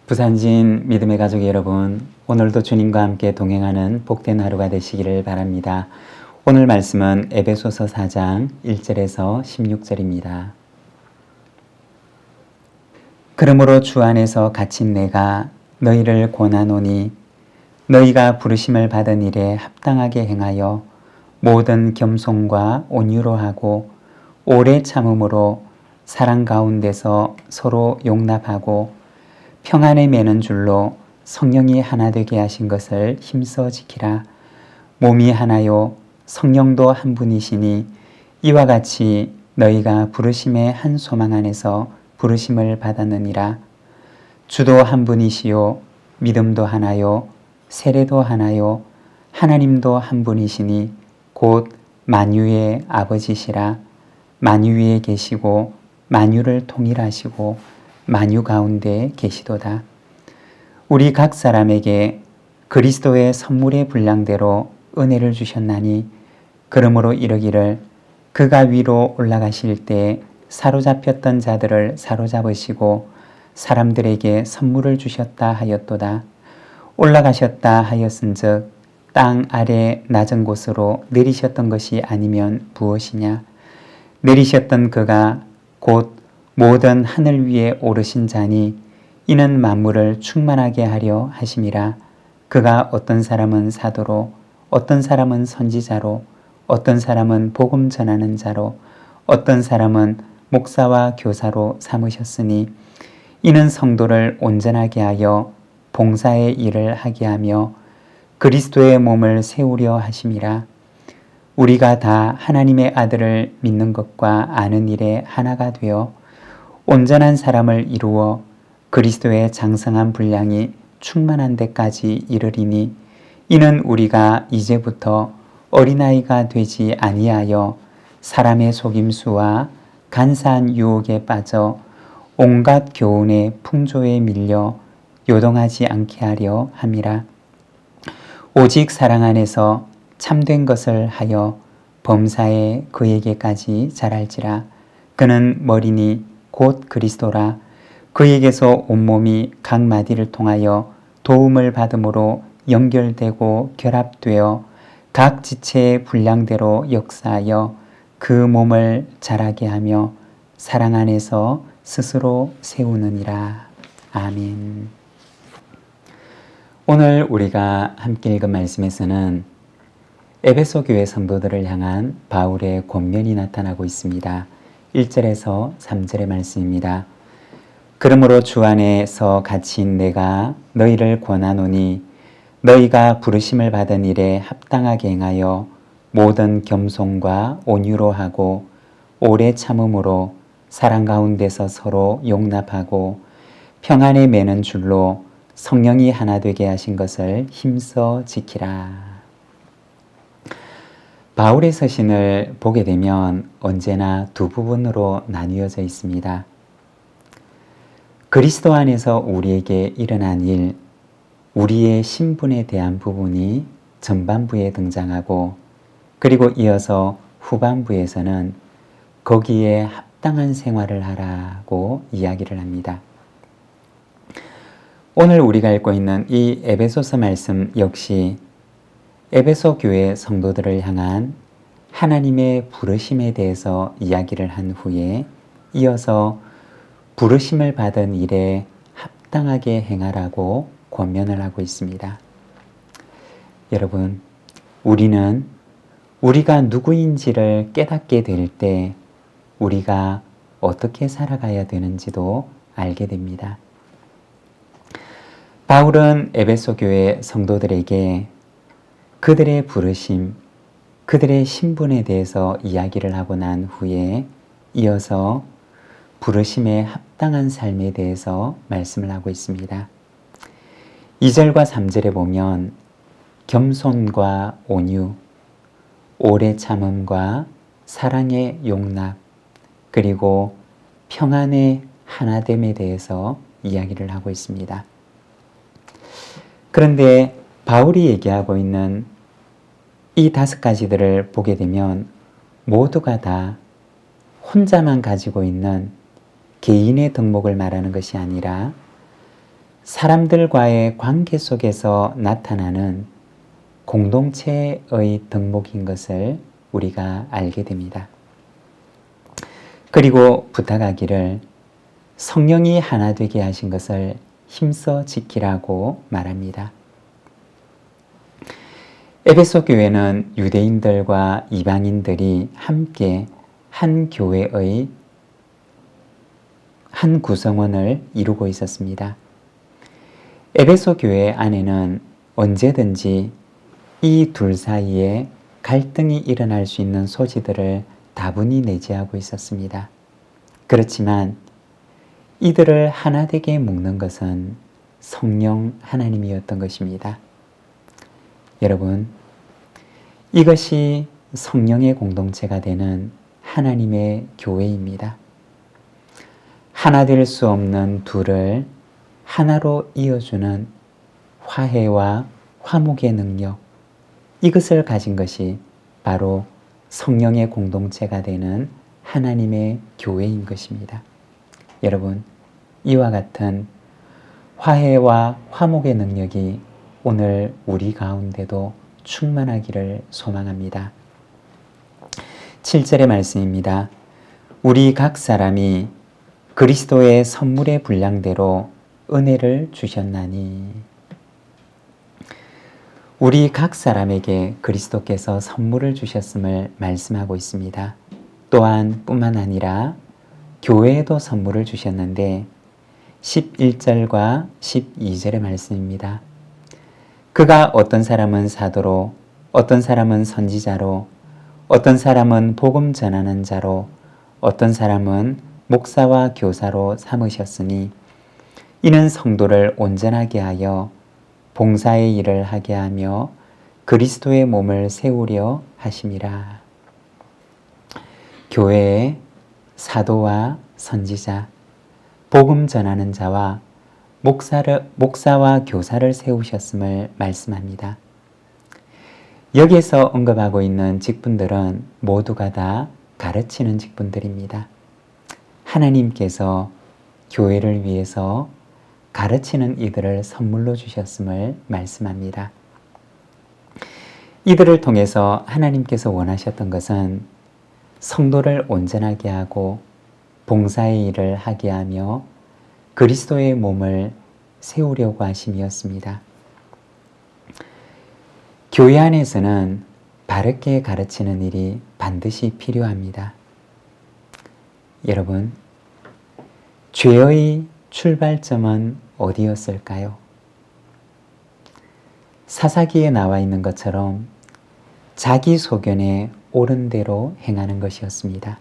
부산진 믿음의 가족 여러분, 오늘도 주님과 함께 동행하는 복된 하루가 되시기를 바랍니다. 오늘 말씀은 에베소서 4장 1절에서 16절입니다. 그러므로 주 안에서 갇힌 내가 너희를 권하노니 너희가 부르심을 받은 일에 합당하게 행하여 모든 겸손과 온유로 하고 오래 참음으로 사랑 가운데서 서로 용납하고 평안에 매는 줄로 성령이 하나 되게 하신 것을 힘써 지키라. 몸이 하나요 성령도 한 분이시니 이와 같이 너희가 부르심의 한 소망 안에서 부르심을 받았느니라. 주도 한 분이시요 믿음도 하나요 세례도 하나요 하나님도 한 분이시니 곧 만유의 아버지시라. 만유 위에 계시고 만유를 통일하시고 만유 가운데 계시도다. 우리 각 사람에게 그리스도의 선물의 분량대로 은혜를 주셨나니 그러므로 이르기를 그가 위로 올라가실 때 사로잡혔던 자들을 사로잡으시고 사람들에게 선물을 주셨다 하였도다. 올라가셨다 하였은즉 땅 아래 낮은 곳으로 내리셨던 것이 아니면 무엇이냐. 내리셨던 그가 곧 모든 하늘 위에 오르신 자니 이는 만물을 충만하게 하려 하심이라. 그가 어떤 사람은 사도로 어떤 사람은 선지자로 어떤 사람은 복음 전하는 자로 어떤 사람은 목사와 교사로 삼으셨으니 이는 성도를 온전하게 하여 봉사의 일을 하게 하며 그리스도의 몸을 세우려 하심이라. 우리가 다 하나님의 아들을 믿는 것과 아는 일에 하나가 되어 온전한 사람을 이루어 그리스도의 장성한 분량이 충만한 데까지 이르리니 이는 우리가 이제부터 어린아이가 되지 아니하여 사람의 속임수와 간사한 유혹에 빠져 온갖 교훈의 풍조에 밀려 요동하지 않게 하려 함이라. 오직 사랑 안에서 참된 것을 하여 범사에 그에게까지 자랄지라. 그는 머리니 곧 그리스도라. 그에게서 온몸이 각 마디를 통하여 도움을 받음으로 연결되고 결합되어 각 지체의 분량대로 역사하여 그 몸을 자라게 하며 사랑 안에서 스스로 세우느니라. 아멘. 오늘 우리가 함께 읽은 말씀에서는 에베소 교회 성도들을 향한 바울의 권면이 나타나고 있습니다. 1절에서 3절의 말씀입니다. 그러므로 주 안에서 갇힌 내가 너희를 권하노니 너희가 부르심을 받은 일에 합당하게 행하여 모든 겸손과 온유로 하고 오래 참음으로 사랑 가운데서 서로 용납하고 평안에 매는 줄로 성령이 하나 되게 하신 것을 힘써 지키라. 바울의 서신을 보게 되면 언제나 두 부분으로 나뉘어져 있습니다. 그리스도 안에서 우리에게 일어난 일, 우리의 신분에 대한 부분이 전반부에 등장하고 그리고 이어서 후반부에서는 거기에 합당한 생활을 하라고 이야기를 합니다. 오늘 우리가 읽고 있는 이 에베소서 말씀 역시 에베소 교회 성도들을 향한 하나님의 부르심에 대해서 이야기를 한 후에 이어서 부르심을 받은 일에 합당하게 행하라고 권면을 하고 있습니다. 여러분, 우리는 우리가 누구인지를 깨닫게 될 때 우리가 어떻게 살아가야 되는지도 알게 됩니다. 바울은 에베소 교회 성도들에게 그들의 부르심, 그들의 신분에 대해서 이야기를 하고 난 후에 이어서 부르심에 합당한 삶에 대해서 말씀을 하고 있습니다. 2절과 3절에 보면 겸손과 온유, 오래 참음과 사랑의 용납, 그리고 평안의 하나됨에 대해서 이야기를 하고 있습니다. 그런데 바울이 얘기하고 있는 이 5가지들을 보게 되면 모두가 다 혼자만 가지고 있는 개인의 덕목을 말하는 것이 아니라 사람들과의 관계 속에서 나타나는 공동체의 덕목인 것을 우리가 알게 됩니다. 그리고 부탁하기를 성령이 하나 되게 하신 것을 힘써 지키라고 말합니다. 에베소 교회는 유대인들과 이방인들이 함께 한 교회의 한 구성원을 이루고 있었습니다. 에베소 교회 안에는 언제든지 이 둘 사이에 갈등이 일어날 수 있는 소지들을 다분히 내재하고 있었습니다. 그렇지만 이들을 하나 되게 묶는 것은 성령 하나님이었던 것입니다. 여러분, 이것이 성령의 공동체가 되는 하나님의 교회입니다. 하나 될 수 없는 둘을 하나로 이어주는 화해와 화목의 능력, 이것을 가진 것이 바로 성령의 공동체가 되는 하나님의 교회인 것입니다. 여러분, 이와 같은 화해와 화목의 능력이 오늘 우리 가운데도 충만하기를 소망합니다. 7절의 말씀입니다. 우리 각 사람이 그리스도의 선물의 분량대로 은혜를 주셨나니. 우리 각 사람에게 그리스도께서 선물을 주셨음을 말씀하고 있습니다. 또한 뿐만 아니라 교회에도 선물을 주셨는데 11절과 12절의 말씀입니다. 그가 어떤 사람은 사도로, 어떤 사람은 선지자로, 어떤 사람은 복음 전하는 자로, 어떤 사람은 목사와 교사로 삼으셨으니 이는 성도를 온전하게 하여 봉사의 일을 하게 하며 그리스도의 몸을 세우려 하심이라. 교회에 사도와 선지자, 복음 전하는 자와 목사와 교사를 세우셨음을 말씀합니다. 여기에서 언급하고 있는 직분들은 모두가 다 가르치는 직분들입니다. 하나님께서 교회를 위해서 가르치는 이들을 선물로 주셨음을 말씀합니다. 이들을 통해서 하나님께서 원하셨던 것은 성도를 온전하게 하고 봉사의 일을 하게 하며 그리스도의 몸을 세우려고 하심이었습니다. 교회 안에서는 바르게 가르치는 일이 반드시 필요합니다. 여러분, 죄의 출발점은 어디였을까요? 사사기에 나와 있는 것처럼 자기 소견에 옳은 대로 행하는 것이었습니다.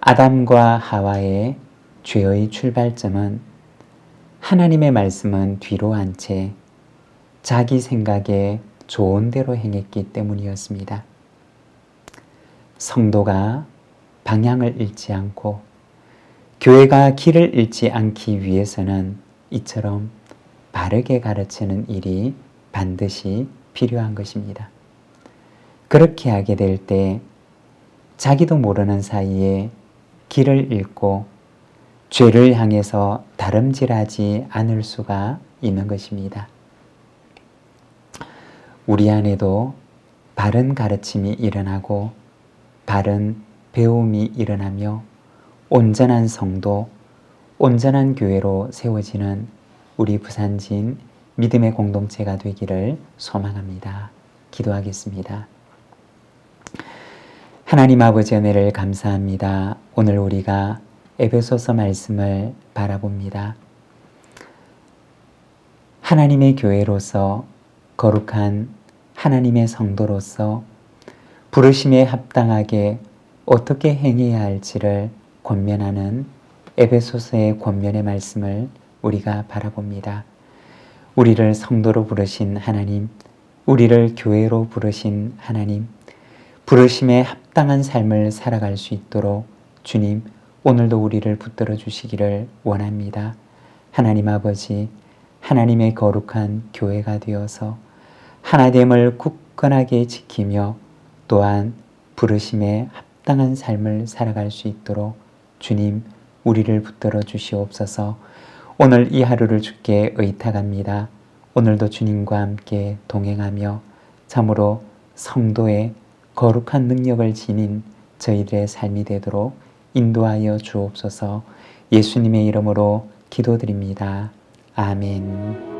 아담과 하와의 죄의 출발점은 하나님의 말씀은 뒤로 한 채 자기 생각에 좋은 대로 행했기 때문이었습니다. 성도가 방향을 잃지 않고 교회가 길을 잃지 않기 위해서는 이처럼 바르게 가르치는 일이 반드시 필요한 것입니다. 그렇게 하게 될 때 자기도 모르는 사이에 길을 잃고 죄를 향해서 다름질하지 않을 수가 있는 것입니다. 우리 안에도 바른 가르침이 일어나고 바른 배움이 일어나며 온전한 성도, 온전한 교회로 세워지는 우리 부산진 믿음의 공동체가 되기를 소망합니다. 기도하겠습니다. 하나님 아버지 은혜를 감사합니다. 오늘 우리가 에베소서 말씀을 바라봅니다. 하나님의 교회로서 거룩한 하나님의 성도로서 부르심에 합당하게 어떻게 행해야 할지를 권면하는 에베소서의 권면의 말씀을 우리가 바라봅니다. 우리를 성도로 부르신 하나님, 우리를 교회로 부르신 하나님, 부르심에 합당한 삶을 살아갈 수 있도록 주님, 오늘도 우리를 붙들어 주시기를 원합니다. 하나님 아버지, 하나님의 거룩한 교회가 되어서 하나됨을 굳건하게 지키며 또한 부르심에 합당한 삶을 살아갈 수 있도록 주님 우리를 붙들어 주시옵소서. 오늘 이 하루를 주께 의탁합니다. 오늘도 주님과 함께 동행하며 참으로 성도의 거룩한 능력을 지닌 저희들의 삶이 되도록 인도하여 주옵소서. 예수님의 이름으로 기도드립니다. 아멘.